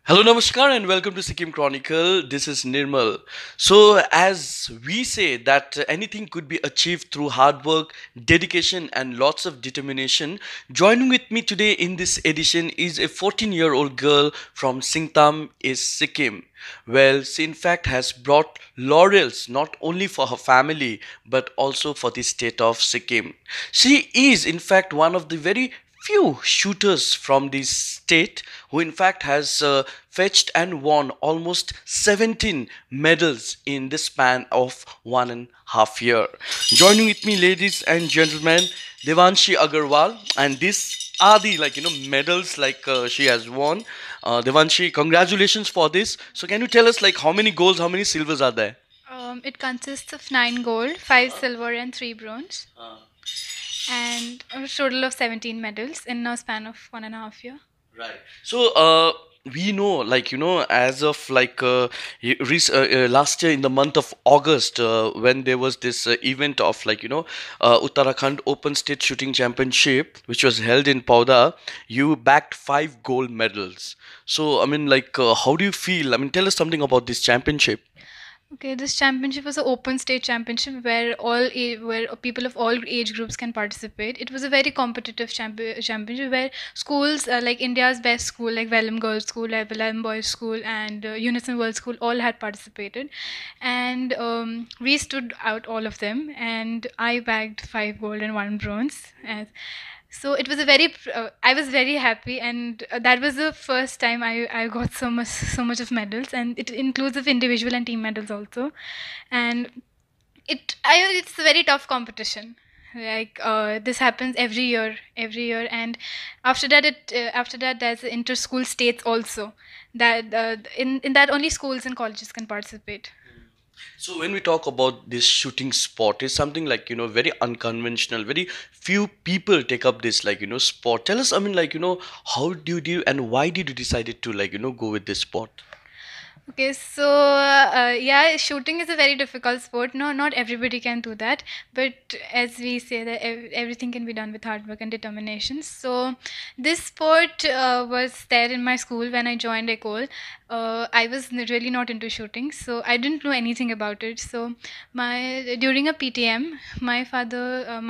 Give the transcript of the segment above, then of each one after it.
Hello, Namaskar, and welcome to Sikkim Chronicle. This is Nirmal. So, as we say that anything could be achieved through hard work, dedication, and lots of determination, joining with me today in this edition is a 14-year-old girl from Singtam, is Sikkim. Well, she in fact has brought laurels not only for her family but also for the state of Sikkim. She is in fact one of the very few shooters from this state who in fact has fetched and won almost 17 medals in the span of 1.5 year. Joining with me, ladies and gentlemen, Devanshi Agarwal, and these are the medals she has won. Devanshi, congratulations for this. So can you tell us like how many golds, how many silvers are there? It consists of 9 gold, 5 silver, and 3 bronze, and a total of 17 medals in a span of 1.5 year. Right. So, we know, as of last year in the month of August, when there was this event of Uttarakhand Open State Shooting Championship, which was held in Poudha, you backed 5 gold medals. So, I mean, how do you feel? I mean, tell us something about this championship. Okay, this championship was an open state championship where people of all age groups can participate. It was a very competitive championship where schools like India's best school like Vellum Girls School, Vellum Boys School, and Unison World School all had participated, and we stood out all of them. And I bagged 5 gold and 1 bronze. So it was a very I was very happy, and that was the first time I got so much of medals, and it includes of individual and team medals also. And it's a very tough competition. Like this happens every year, and after that there's inter school states also, that in that only schools and colleges can participate. So when we talk about this shooting sport, is something very unconventional. Very few people take up this sport. Tell us, I mean, how do you do and why did you decided to go with this sport? Okay, so yeah, shooting is a very difficult sport. No, not everybody can do that. But as we say that everything can be done with hard work and determination. So this sport was there in my school when I joined Ecole. I was really not into shooting, so I didn't know anything about it. So my during a PTM, my father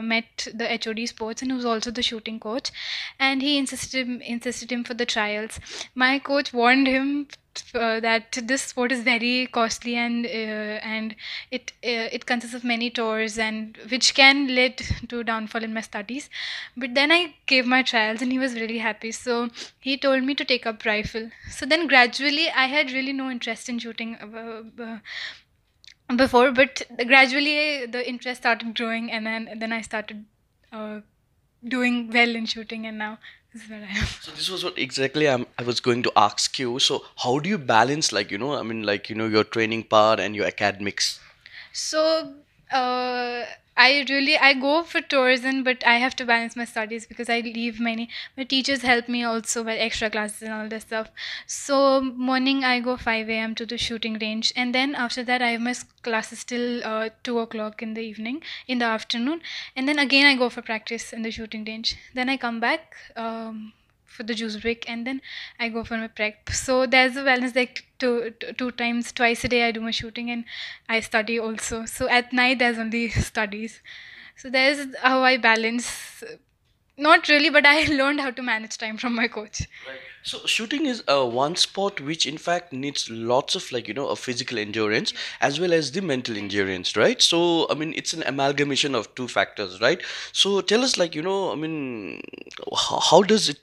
met the HOD sports, and who was also the shooting coach, and he insisted him for the trials. My coach warned him that this sport is very costly, and it consists of many tours, and which can lead to downfall in my studies. But then I gave my trials, and he was really happy. So he told me to take up rifle. So then gradually I had really no interest in shooting before, but gradually the interest started growing, and then I started uh, doing well in shooting, and now this is where I am. So this was what exactly I was going to ask you. So how do you balance I mean your training part and your academics? So I go for tourism, but I have to balance my studies because I leave many. My teachers help me also with extra classes and all this stuff. So morning I go 5 a.m. to the shooting range, and then after that I have my classes till 2 o'clock in the evening, in the afternoon, and then again I go for practice in the shooting range. Then I come back. For the juice break, and then I go for my prep. So there's a balance, like two times, twice a day I do my shooting, and I study also. So at night there's only studies. So there's how I balance. Not really, but I learned how to manage time from my coach. So shooting is one sport which in fact needs lots of a physical endurance as well as the mental endurance, right? So I mean it's an amalgamation of two factors, right? So tell us I mean how does it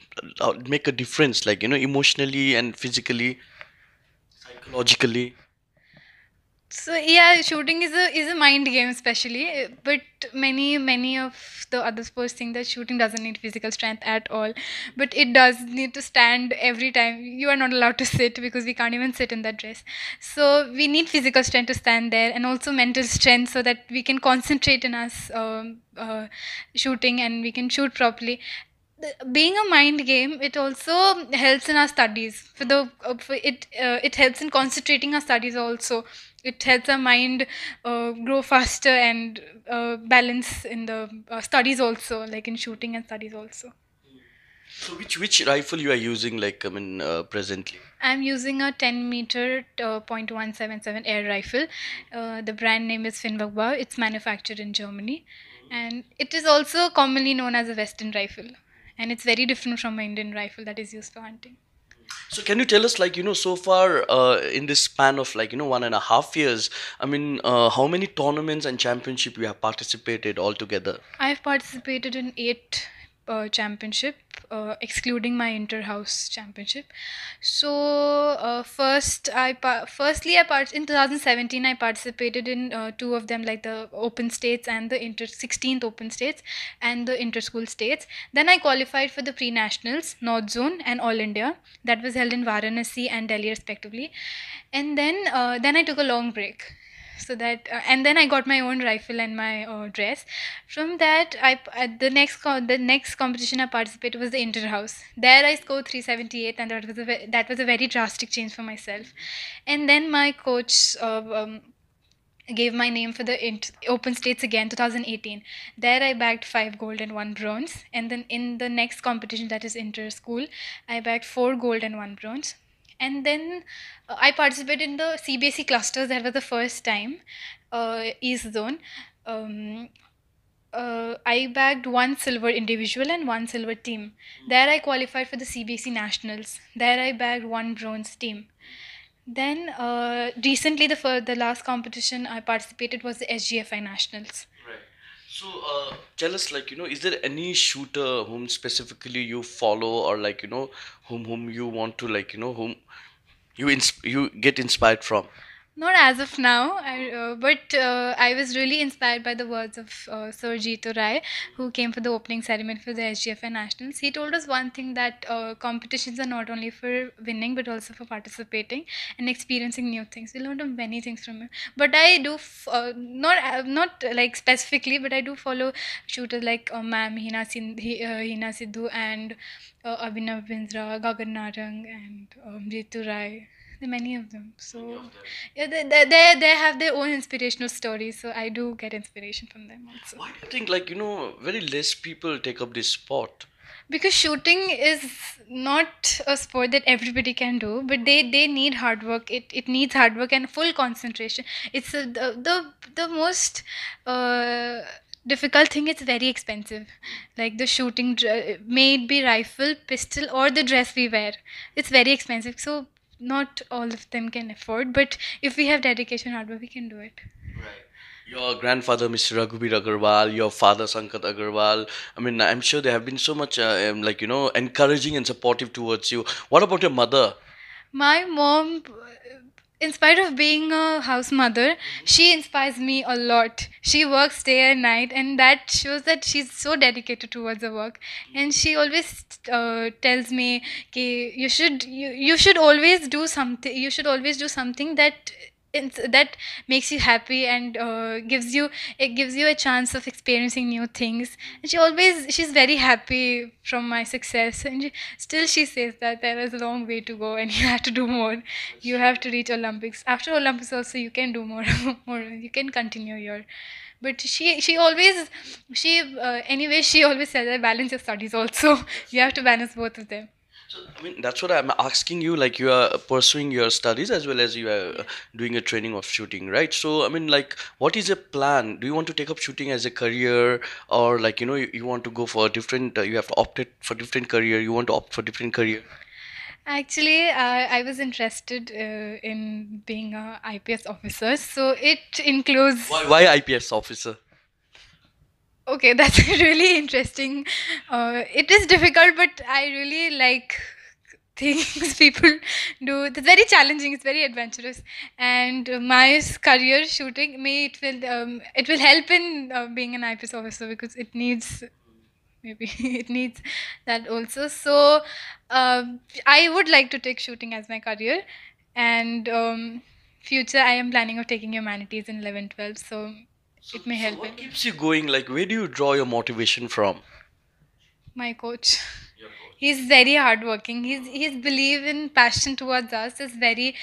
make a difference emotionally and physically, psychologically? So yeah, shooting is a mind game, especially. But many of the other sports think that shooting doesn't need physical strength at all, but it does need to stand every time. You are not allowed to sit because we can't even sit in that dress. So we need physical strength to stand there, and also mental strength so that we can concentrate in us shooting, and we can shoot properly. Being a mind game, it also helps in our studies. It helps in concentrating our studies also. It helps our mind grow faster and balance in the studies also, like in shooting and studies also. So which rifle you are using, like, presently? I'm using a 10 meter .177 air rifle. The brand name is Finbagba. It's manufactured in Germany, and it is also commonly known as a Western rifle. And it's very different from an Indian rifle that is used for hunting. So can you tell us, like, so far, in this span of, like, 1.5 years, how many tournaments and championship you have participated altogether? I've participated in 8 championship, excluding my inter-house championship. So in 2017 I participated in two of them, like the open states and the inter 16th open states and the inter-school states. Then I qualified for the pre-nationals, North Zone and All India, that was held in Varanasi and Delhi respectively. And then I took a long break, so that and then I got my own rifle and my dress. From that, at the next competition I participated was the inter house. There I scored 378, and that was a very drastic change for myself. And then my coach gave my name for the open states again, 2018. There I bagged 5 gold and 1 bronze. And then in the next competition, that is inter school, I bagged 4 gold and 1 bronze. And then I participated in the CBSE clusters. That was the first time, East Zone. Um, I bagged 1 silver individual and 1 silver team. There I qualified for the CBSE nationals. There I bagged 1 bronze team. Then recently, the last competition I participated was the SGFI nationals. Right. So, tell us, like, is there any shooter whom specifically you follow, or, like, whom you want to, like, whom you get inspired from? Not as of now, but I was really inspired by the words of Sir Jeetu Rai, who came for the opening ceremony for the SGFI Nationals. He told us one thing, that competitions are not only for winning but also for participating and experiencing new things. We learned many things from him. But I do not like specifically, but I do follow shooters like Ma'am Hina Sidhu and Abhinav Bindra, Gagan Narang, and Jeetu Rai. There are many of them. So yeah, they have their own inspirational stories. So I do get inspiration from them also. Why do you think, like, very less people take up this sport? Because shooting is not a sport that everybody can do, but they need hard work. It needs hard work and full concentration. It's the most difficult thing. It's very expensive, like the shooting, may it be rifle, pistol, or the dress we wear. It's very expensive, so not all of them can afford, but if we have dedication, hard work, we can do it. Right. Your grandfather, Mr. Raghubir Agarwal, your father, Sankat Agarwal. I'm sure they have been so much, like, encouraging and supportive towards you. What about your mother? My mom, in spite of being a house mother, she inspires me a lot. She works day and night, and that shows that she's so dedicated towards her work. And she always tells me, "Ki you should always do something. You should always do something that makes you happy and gives you a chance of experiencing new things." And she's very happy from my success, and still she says that there is a long way to go and you have to do more. You have to reach Olympics. After Olympics also you can do more. More, you can continue your, but she always says that balance your studies also. You have to balance both of them. So, that's what I'm asking you. Like, you are pursuing your studies as well as you are doing a training of shooting, right? So, like, what is your plan? Do you want to take up shooting as a career, or, like, you want to go for a different? You have to opt it for different career. You want to opt for different career. Actually, I was interested in being a IPS officer, so it includes. Why IPS officer? Okay, that's really interesting. It is difficult, but I really like things people do. It's very challenging. It's very adventurous, and my career shooting, it will help in being an IPS officer, because it needs, maybe it needs that also. So I would like to take shooting as my career, and future I am planning of taking humanities in 11, 12. So it may help. What keeps you going? Like, where do you draw your motivation from? My coach. He's very hardworking. His belief and passion towards us is very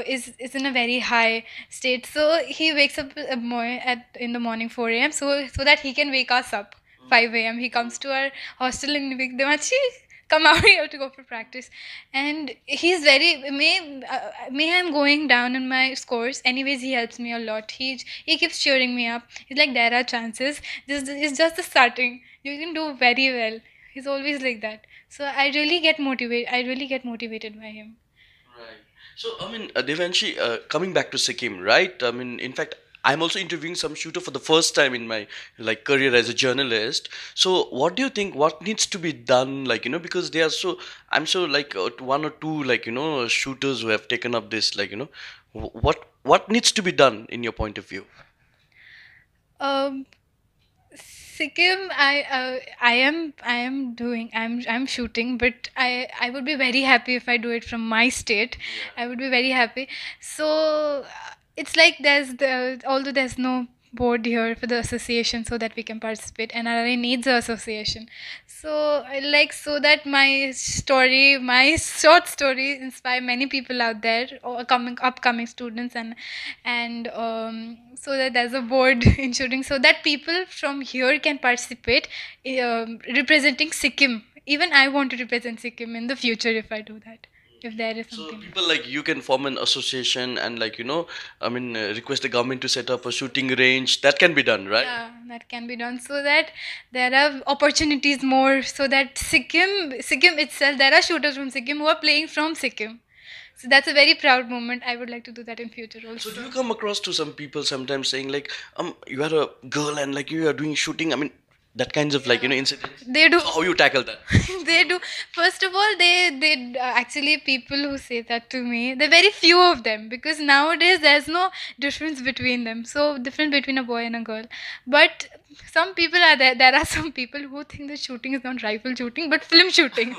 is in a very high state. So he wakes up in the morning 4 a.m. so that he can wake us up 5 a.m. He comes to our hostel and Devanshi, come out here to go for practice. And he's very may I'm going down in my scores. Anyways, he helps me a lot. He keeps cheering me up. He's like, there are chances. This is just the starting. You can do very well. He's always like that. So I really get motivated. I really get motivated by him. Right. So, I mean, Devanshi, coming back to Sikkim, right? I mean, in fact, I'm also interviewing some shooter for the first time in my like career as a journalist. So, what do you think? What needs to be done? Like, because they are so, I'm so like one or two like shooters who have taken up this. Like, what needs to be done in your point of view? Um, Sikkim, I'm shooting, but I would be very happy if I do it from my state. I would be very happy. So it's like although there's no board here for the association so that we can participate, NRI needs an association. So I like so that my short story, inspire many people out there, or upcoming students, and so that there's a board in shooting, so that people from here can participate, representing Sikkim. Even I want to represent Sikkim in the future if I do that. If there is So something. people like you can form an association and like I mean, request the government to set up a shooting range. That can be done, right? Yeah, that can be done so that there are opportunities more. So that Sikkim itself, there are shooters from Sikkim who are playing from Sikkim. So that's a very proud moment. I would like to do that in future So do also. you come across to some people sometimes saying like, you are a girl and like you are doing shooting? I mean, that kinds of like incidents. They do. So how you tackle that? They do. First of all, actually, people who say that to me, there are very few of them, because nowadays there's no difference between them. So different between a boy and a girl. But some people are there. There are some people who think that shooting is not rifle shooting but film shooting.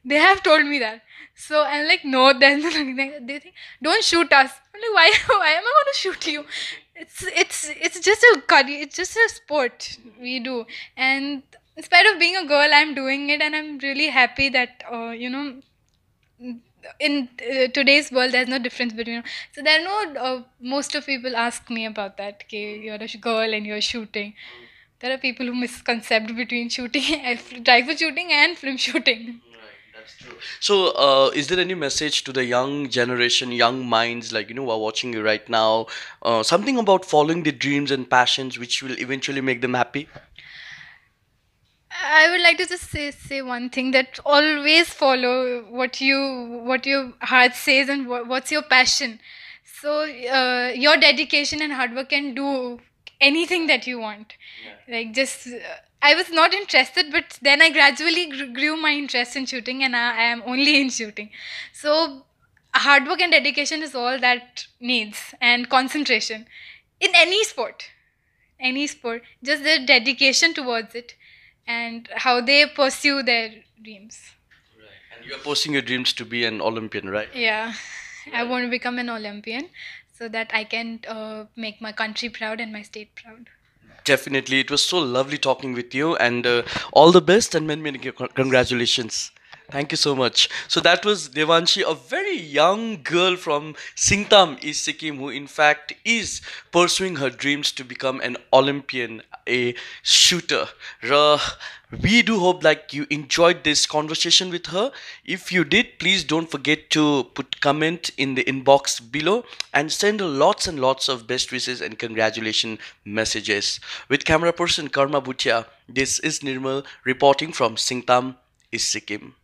They have told me that. So I'm like, no, there's nothing. They think, don't shoot us. I'm like, why? Why am I going to shoot you? It's just a career. It's just a sport we do. And in spite of being a girl, I'm doing it, and I'm really happy that in today's world there's no difference between. So there are no. Most of people ask me about that. Okay, you're a girl and you're shooting. There are people who misconcept between shooting, rifle shooting, and film shooting. That's true. So, is there any message to the young generation, young minds, like who are watching you right now? Something about following their dreams and passions, which will eventually make them happy. I would like to just say one thing, that always follow what your heart says, and what's your passion. So your dedication and hard work can do anything that you want. Like just I was not interested, but then I gradually grew my interest in shooting, and I am only in shooting. So hard work and dedication is all that needs, and concentration in any sport, just their dedication towards it, and how they pursue their dreams. And you are posting your dreams to be an Olympian, right? Yeah, I want to become an Olympian so that I can make my country proud and my state proud. Definitely. It was so lovely talking with you, and all the best and many, many congratulations. Thank you so much. So that was Devanshi, a very young girl from Singtam, East Sikkim, who in fact is pursuing her dreams to become an Olympian, a shooter. We do hope like you enjoyed this conversation with her. If you did, please don't forget to put comment in the inbox below and send lots and lots of best wishes and congratulation messages. With camera person Karma Bhutia, this is Nirmal reporting from Singtam, East Sikkim.